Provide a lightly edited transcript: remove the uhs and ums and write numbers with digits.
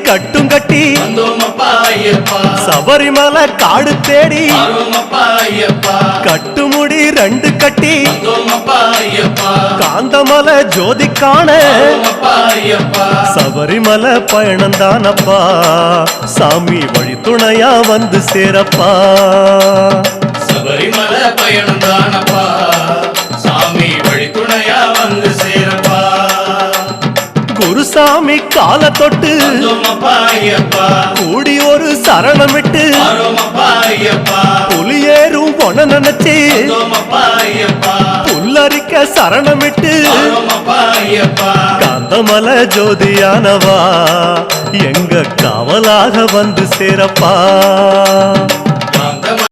கட்டும் கட்டி சபரிமலை காடு தேடி கட்டுமுடி 2 கட்டி காந்தமலை ஜோதி காண சபரிமலை பயணந்தானப்பா சாமி வழி துணையா வந்து சேரப்பா சபரிமலை பயணந்தானப்பா சாமி வழி துணையா வந்து சேரப்பா குருசாமி கால தொட்டு கூடி ஒரு சரணமிட்டு புலியேறும் பொன நினைச்சு புல்லரிக்க சரணமிட்டு காந்தமலை ஜோதியானவா எங்க காவலாக வந்து சேரப்பா